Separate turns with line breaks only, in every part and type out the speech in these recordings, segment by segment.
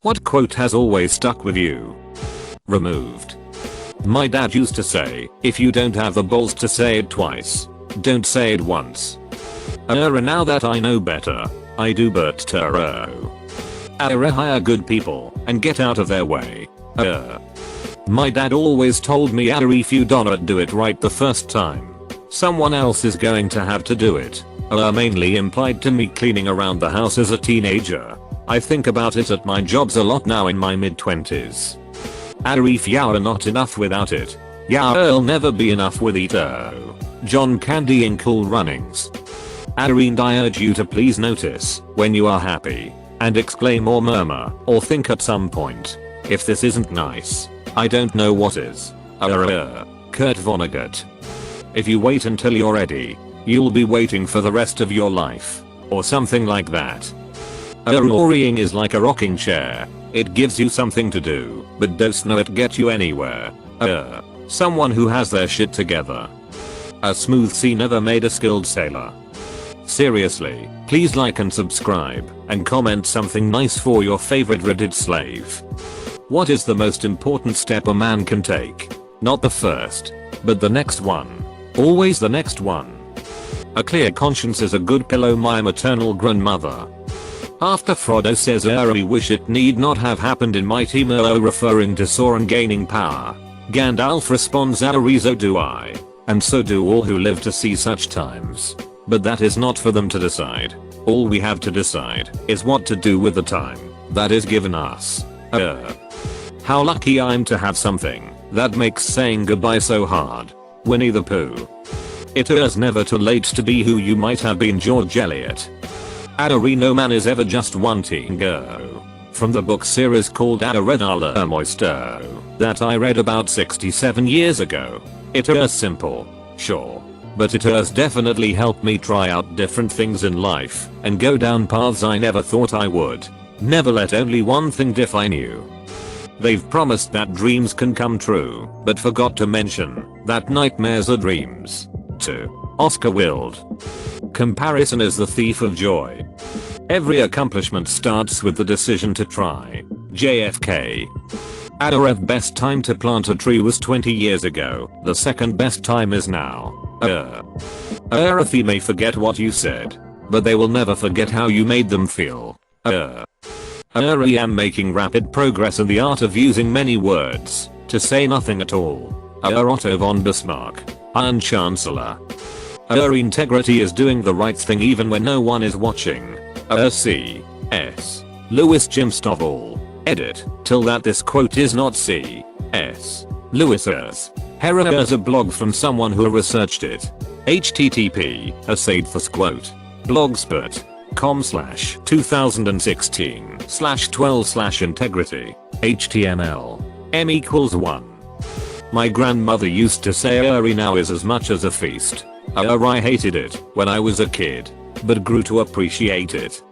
What quote has always stuck with you? Removed. My dad used to say, if you don't have the balls to say it twice, don't say it once. Now that I know better, I do but hire good people and get out of their way. My dad always told me if you don't do it right the first time, someone else is going to have to do it. Mainly implied to me cleaning around the house as a teenager. I think about it at my jobs a lot now in my mid-20s. If you're not enough without it, you'll never be enough with it. John Candy in Cool Runnings. I urge you to please notice when you are happy and exclaim or murmur or think at some point, if this isn't nice, I don't know what is. Kurt Vonnegut. If you wait until you're ready, you'll be waiting for the rest of your life, or something like that. Worrying is like a rocking chair. It gives you something to do, but does not get you anywhere. Someone who has their shit together. A smooth sea never made a skilled sailor. Seriously, please like and subscribe, and comment something nice for your favorite Reddit slave. What is the most important step a man can take? Not the first, but the next one. Always the next one. A clear conscience is a good pillow, my maternal grandmother. After Frodo says we wish it need not have happened in Mighty Merlot, referring to Sauron gaining power, Gandalf responds, so do I. And so do all who live to see such times. But that is not for them to decide. All we have to decide is what to do with the time that is given us. How lucky I'm to have something that makes saying goodbye so hard. Winnie the Pooh. It is never too late to be who you might have been, George Eliot. No man is ever just wanting go. From the book series called AskReddit that I read about 67 years ago. It is simple, sure, but it has definitely helped me try out different things in life and go down paths I never thought I would. Never let only one thing define you. They've promised that dreams can come true, but forgot to mention that nightmares are dreams. To Oscar Wilde. Comparison is the thief of joy. Every accomplishment starts with the decision to try. JFK. Best time to plant a tree was 20 years ago. The second best time is now. They may forget what you said, but they will never forget how you made them feel. I am making rapid progress in the art of using many words to say nothing at all. Otto von Bismarck. Iron Chancellor. Integrity is doing the right thing even when no one is watching. C.S. Lewis Jim Stovall. Edit. Till that this quote is not C.S. Lewis's. Here's a blog from someone who researched it. http quote blogspot.com/2016/12/integrity html m=1. My grandmother used to say now is as much as a feast. I hated it when I was a kid, but grew to appreciate it.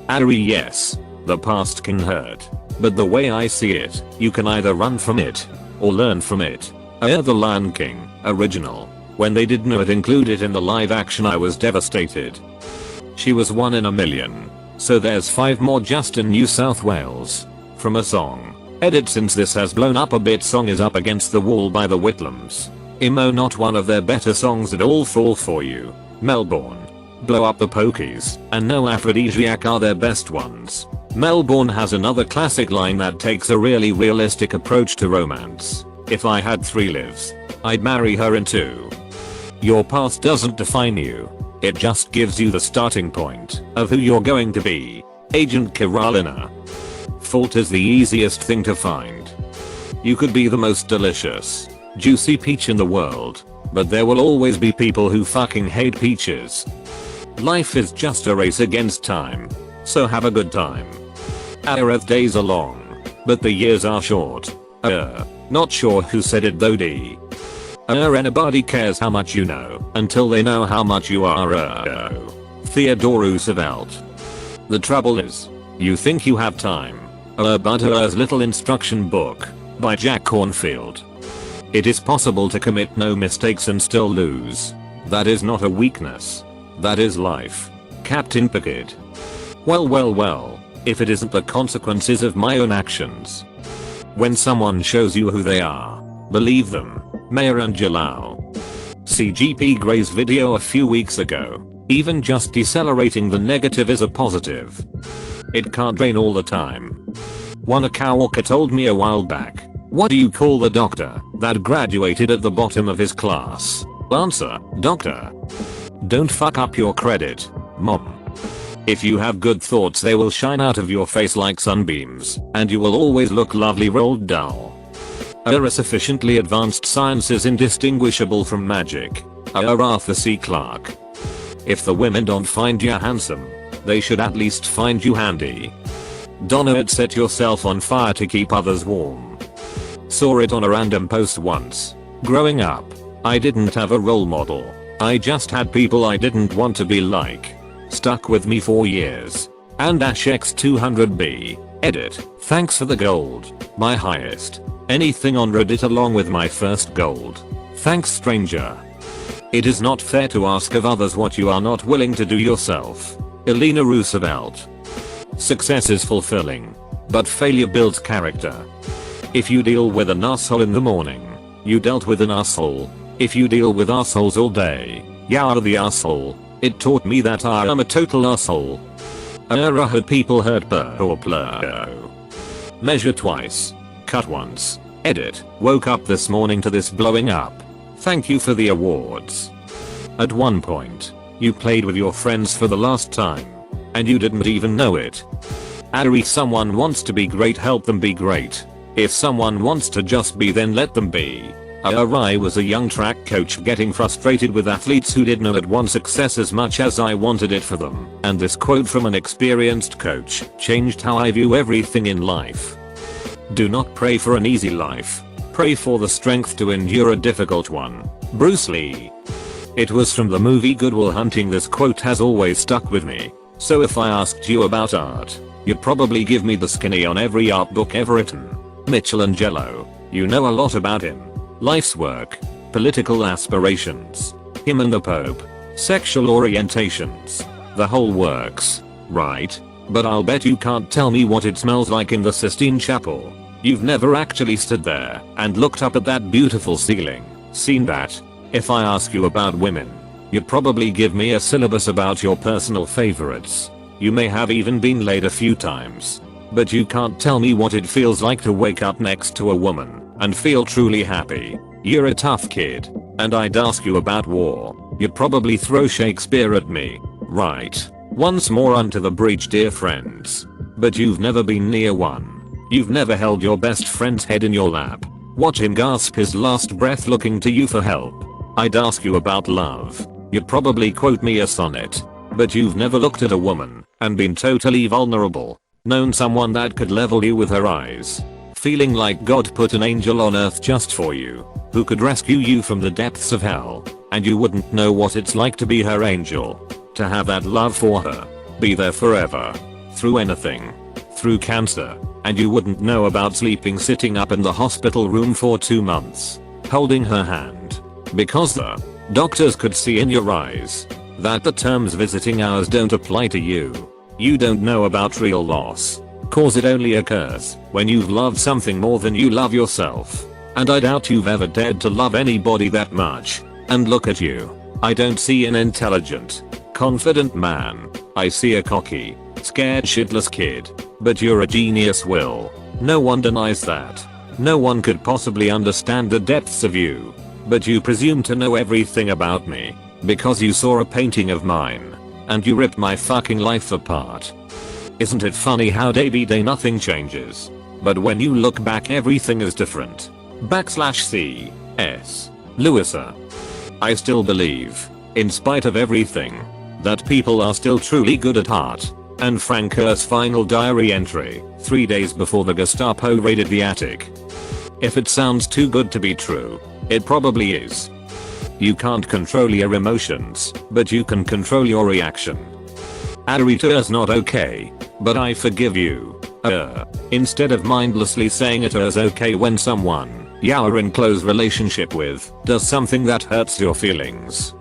Yes, the past can hurt, but the way I see it, you can either run from it or learn from it. The Lion King original. When they did not include it in the live action, I was devastated. She was 1 in a million. So there's 5 more just in New South Wales. From a song. Edit. Since this has blown up a bit, song is Up Against the Wall by the Whitlams. Not one of their better songs at all. Fall for You. Melbourne. Blow Up the Pokies and No Aphrodisiac are their best ones. Melbourne has another classic line that takes a really realistic approach to romance. If I had 3 lives, I'd marry her in 2. Your past doesn't define you. It just gives you the starting point of who you're going to be. Agent Carolina. Fault is the easiest thing to find. You could be the most delicious, juicy peach in the world, but there will always be people who fucking hate peaches. Life is just a race against time, so have a good time. Our days are long, but the years are short. Not sure who said it though. Anybody cares how much you know until they know how much you are. Theodore Roosevelt. The trouble is, you think you have time. Butter's Little Instruction Book by Jack Cornfield. It is possible to commit no mistakes and still lose. That is not a weakness. That is life. Captain Picard. Well, if it isn't the consequences of my own actions. When someone shows you who they are, believe them. Maya Angelou. CGP Gray's video a few weeks ago. Even just decelerating the negative is a positive. It can't rain all the time. One Akawaka told me a while back, what do you call the doctor that graduated at the bottom of his class? Answer, doctor. Don't fuck up your credit, mom. If you have good thoughts they will shine out of your face like sunbeams, and you will always look lovely rolled dull. A sufficiently advanced science is indistinguishable from magic. Arthur C. Clarke. If the women don't find you handsome, they should at least find you handy. Don't set yourself on fire to keep others warm. Saw it on a random post once. Growing up, I didn't have a role model. I just had people I didn't want to be like. Stuck with me for years. And X200B. Edit. Thanks for the gold. My highest. Anything on Reddit along with my first gold. Thanks stranger. It is not fair to ask of others what you are not willing to do yourself. Elena Roosevelt. Success is fulfilling, but failure builds character. If you deal with an asshole in the morning, you dealt with an asshole. If you deal with assholes all day, you're the asshole. It taught me that I am a total asshole. I heard people hurt or plur. Measure twice. Cut once. Edit. Woke up this morning to this blowing up. Thank you for the awards. At one point, you played with your friends for the last time, and you didn't even know it. If someone wants to be great, help them be great. If someone wants to just be, then let them be. I was a young track coach getting frustrated with athletes who did not want success as much as I wanted it for them, and this quote from an experienced coach changed how I view everything in life. Do not pray for an easy life. Pray for the strength to endure a difficult one. Bruce Lee. It was from the movie Good Will Hunting. This quote has always stuck with me. So if I asked you about art, you'd probably give me the skinny on every art book ever written. Michelangelo. You know a lot about him. Life's work. Political aspirations. Him and the Pope. Sexual orientations. The whole works. Right? But I'll bet you can't tell me what it smells like in the Sistine Chapel. You've never actually stood there and looked up at that beautiful ceiling, seen that. If I ask you about women, you'd probably give me a syllabus about your personal favorites. You may have even been laid a few times. But you can't tell me what it feels like to wake up next to a woman and feel truly happy. You're a tough kid. And I'd ask you about war. You'd probably throw Shakespeare at me. Right. Once more unto the breach, dear friends. But you've never been near one. You've never held your best friend's head in your lap. Watch him gasp his last breath looking to you for help. I'd ask you about love. You'd probably quote me a sonnet. But you've never looked at a woman and been totally vulnerable. Known someone that could level you with her eyes. Feeling like God put an angel on earth just for you, who could rescue you from the depths of hell, and you wouldn't know what it's like to be her angel. To have that love for her. Be there forever. Through anything. Through cancer. And you wouldn't know about sleeping sitting up in the hospital room for 2 months. Holding her hand. Because the doctors could see in your eyes that the terms visiting hours don't apply to you. You don't know about real loss. Cause it only occurs when you've loved something more than you love yourself. And I doubt you've ever dared to love anybody that much. And look at you. I don't see an intelligent, confident man. I see a cocky, scared shitless kid. But you're a genius, Will. No one denies that. No one could possibly understand the depths of you. But you presume to know everything about me. Because you saw a painting of mine. And you ripped my fucking life apart. Isn't it funny how day by day nothing changes? But when you look back everything is different. /C. S. Lewisa. I still believe, in spite of everything, that people are still truly good at art. And Frank Kerr's final diary entry, 3 days before the Gestapo raided the attic. If it sounds too good to be true, it probably is. You can't control your emotions, but you can control your reaction. Arita is not okay, but I forgive you. Instead of mindlessly saying it is okay when someone you're in close relationship with does something that hurts your feelings.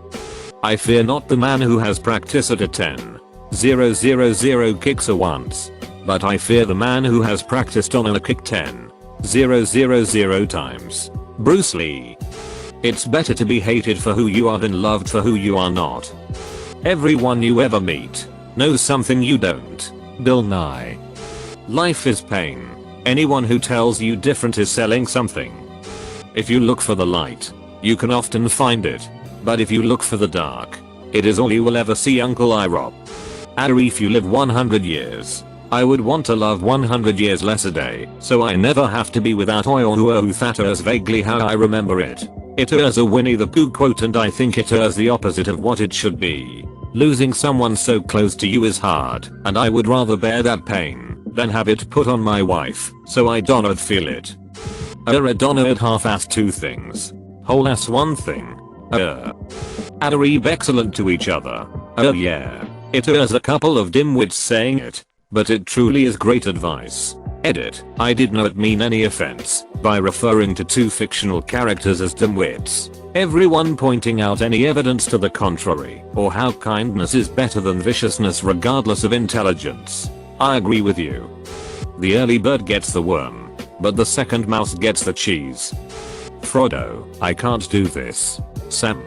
I fear not the man who has practice at a 10,000 kicks a once. but I fear the man who has practiced on a kick 10,000 times. Bruce Lee. It's better to be hated for who you are than loved for who you are not. Everyone you ever meet knows something you don't. Bill Nye. Life is pain. Anyone who tells you different is selling something. If you look for the light, you can often find it. But if you look for the dark, it is all you will ever see. Uncle Irop. If you live 100 years, I would want to love 100 years less a day, so I never have to be without oil. That is vaguely how I remember it. It is a Winnie the Pooh quote, and I think it is the opposite of what it should be. Losing someone so close to you is hard, and I would rather bear that pain than have it put on my wife, so I do not feel it. I do not half-ass two things. Whole-ass one thing. Excellent to each other. Yeah. It is a couple of dimwits saying it, but it truly is great advice. Edit. I did not mean any offense by referring to two fictional characters as dimwits. Everyone pointing out any evidence to the contrary, or how kindness is better than viciousness regardless of intelligence. I agree with you. The early bird gets the worm, but the second mouse gets the cheese. Frodo, I can't do this. Sam,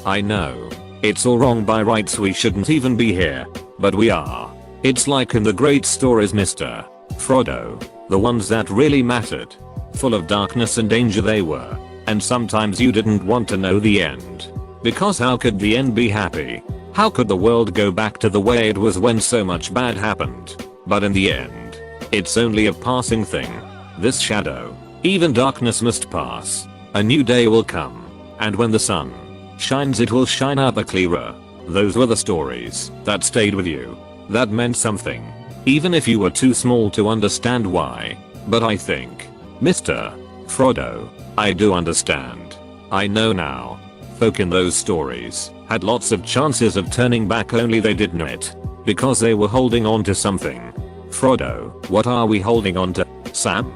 I know. It's all wrong by rights, we shouldn't even be here, but we are. It's like in the great stories, Mr. Frodo, the ones that really mattered. Full of darkness and danger they were, and sometimes you didn't want to know the end. Because how could the end be happy? How could the world go back to the way it was when so much bad happened? But in the end, it's only a passing thing. This shadow, even darkness must pass. A new day will come, and when the sun shines it will shine out the clearer. Those were the stories that stayed with you, that meant something, even if you were too small to understand why. But I think, Mr. Frodo, I do understand. I know now. Folk in those stories had lots of chances of turning back, only they did not, because they were holding on to something. Frodo, what are we holding on to? Sam,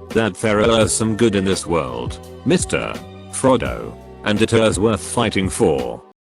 that there is some good in this world, Mr. Frodo, and it is worth fighting for.